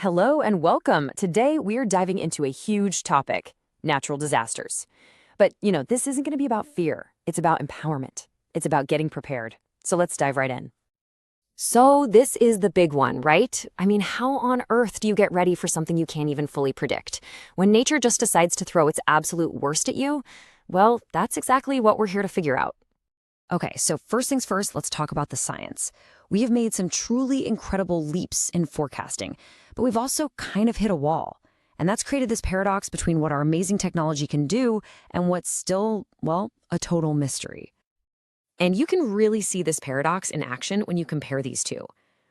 Hello and welcome. Today we're diving into a huge topic, natural disasters. But, this isn't going to be about fear. It's about empowerment. It's about getting prepared. So let's dive right in. So this is the big one, right? I mean, how on earth do you get ready for something you can't even fully predict? When nature just decides to throw its absolute worst at you, well, that's exactly what we're here to figure out. Okay, so first things first, let's talk about the science. We have made some truly incredible leaps in forecasting, but we've also kind of hit a wall. And that's created this paradox between what our amazing technology can do and what's still, well, a total mystery. And you can really see this paradox in action when you compare these two.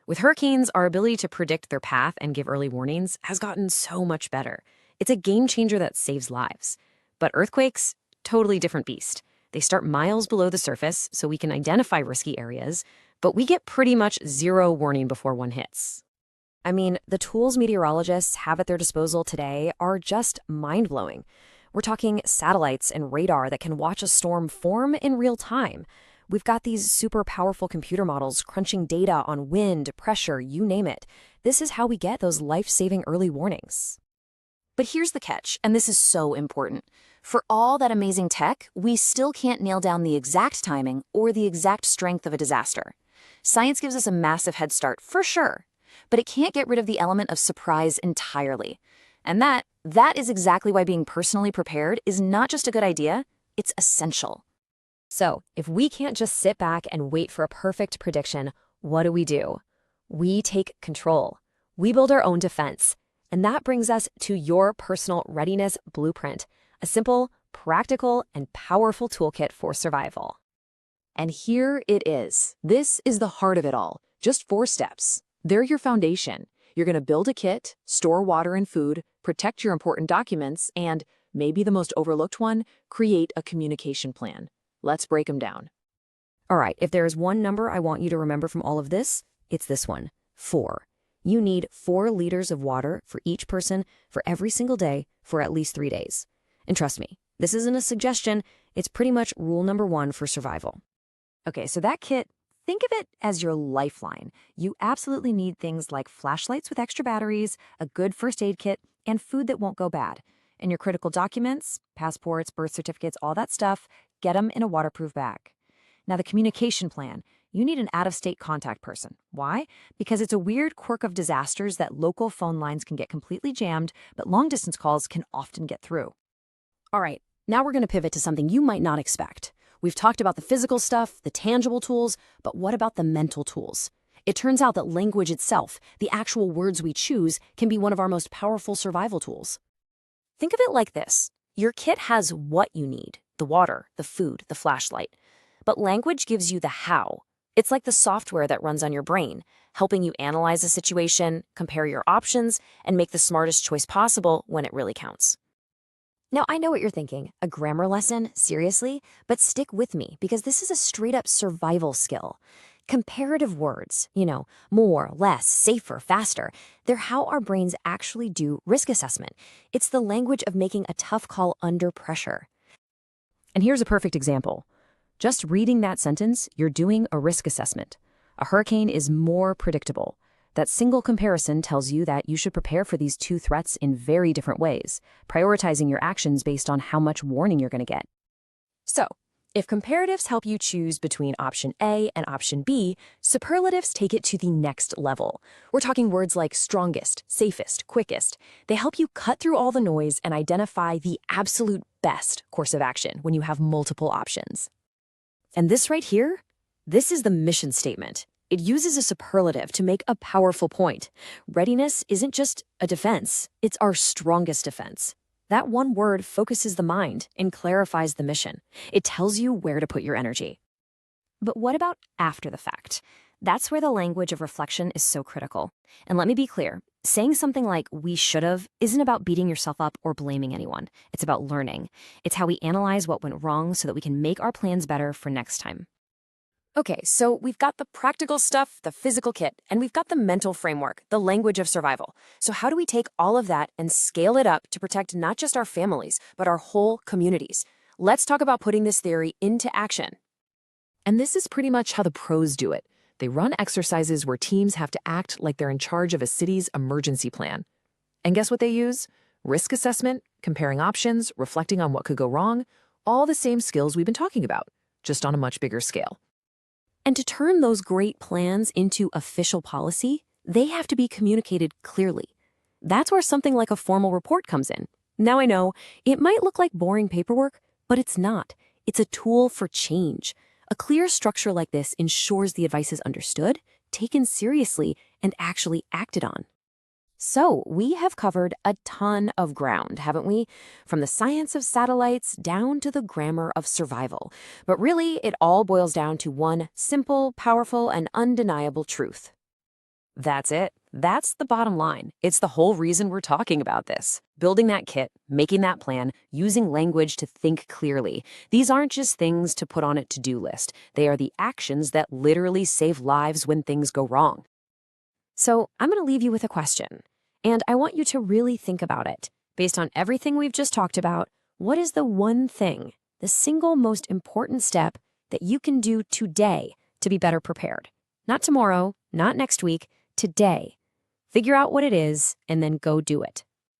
With hurricanes, our ability to predict their path and give early warnings has gotten so much better. It's a game changer that saves lives. But earthquakes, totally different beast. They start miles below the surface, so we can identify risky areas, but we get pretty much zero warning before one hits. I mean, the tools meteorologists have at their disposal today are just mind-blowing. We're talking satellites and radar that can watch a storm form in real time. We've got these super powerful computer models crunching data on wind, pressure, you name it. This is how we get those life-saving early warnings. But here's the catch, and this is so important. For all that amazing tech, we still can't nail down the exact timing or the exact strength of a disaster. Science gives us a massive head start, for sure, but it can't get rid of the element of surprise entirely. And that is exactly why being personally prepared is not just a good idea, it's essential. So, if we can't just sit back and wait for a perfect prediction, what do? We take control. We build our own defense. And that brings us to your personal readiness blueprint, a simple, practical, and powerful toolkit for survival. And here it is. This is the heart of it all. Just 4 steps. They're your foundation. You're going to build a kit, store water and food, protect your important documents, and, maybe the most overlooked one, create a communication plan. Let's break them down. All right, if there is one number I want you to remember from all of this, it's this one, 4. You need 4 liters of water for each person for every single day for at least 3 days. And trust me, this isn't a suggestion, it's pretty much rule number 1 for survival. Okay, so that kit, think of it as your lifeline. You absolutely need things like flashlights with extra batteries, a good first aid kit, and food that won't go bad. And your critical documents, passports, birth certificates, all that stuff, get them in a waterproof bag. Now the communication plan. You need an out-of-state contact person. Why? Because it's a weird quirk of disasters that local phone lines can get completely jammed, but long-distance calls can often get through. All right, now we're going to pivot to something you might not expect. We've talked about the physical stuff, the tangible tools, but what about the mental tools? It turns out that language itself, the actual words we choose, can be one of our most powerful survival tools. Think of it like this. Your kit has what you need, the water, the food, the flashlight. But language gives you the how. It's like the software that runs on your brain, helping you analyze a situation, compare your options, and make the smartest choice possible when it really counts. Now, I know what you're thinking. A grammar lesson? Seriously? But stick with me, because this is a straight-up survival skill. Comparative words, more, less, safer, faster, they're how our brains actually do risk assessment. It's the language of making a tough call under pressure. And here's a perfect example. Just reading that sentence, you're doing a risk assessment. A hurricane is more predictable. That single comparison tells you that you should prepare for these 2 threats in very different ways, prioritizing your actions based on how much warning you're going to get. So, if comparatives help you choose between option A and option B, superlatives take it to the next level. We're talking words like strongest, safest, quickest. They help you cut through all the noise and identify the absolute best course of action when you have multiple options. And this right here, this is the mission statement. It uses a superlative to make a powerful point. Readiness isn't just a defense, it's our strongest defense. That one word focuses the mind and clarifies the mission. It tells you where to put your energy. But what about after the fact? That's where the language of reflection is so critical. And let me be clear, saying something like "we should've" isn't about beating yourself up or blaming anyone. It's about learning. It's how we analyze what went wrong so that we can make our plans better for next time. Okay, so we've got the practical stuff, the physical kit, and we've got the mental framework, the language of survival. So how do we take all of that and scale it up to protect not just our families, but our whole communities? Let's talk about putting this theory into action. And this is pretty much how the pros do it. They run exercises where teams have to act like they're in charge of a city's emergency plan. And guess what they use? Risk assessment, comparing options, reflecting on what could go wrong, all the same skills we've been talking about, just on a much bigger scale. And to turn those great plans into official policy, they have to be communicated clearly. That's where something like a formal report comes in. Now I know, it might look like boring paperwork, but it's not. It's a tool for change. A clear structure like this ensures the advice is understood, taken seriously, and actually acted on. So, we have covered a ton of ground, haven't we? From the science of satellites down to the grammar of survival. But really, it all boils down to one simple, powerful, and undeniable truth. That's it. That's the bottom line. It's the whole reason we're talking about this. Building that kit, making that plan, using language to think clearly. These aren't just things to put on a to-do list. They are the actions that literally save lives when things go wrong. So, I'm going to leave you with a question. And I want you to really think about it. Based on everything we've just talked about, what is the one thing, the single most important step that you can do today to be better prepared? Not tomorrow, not next week, today. Figure out what it is and then go do it.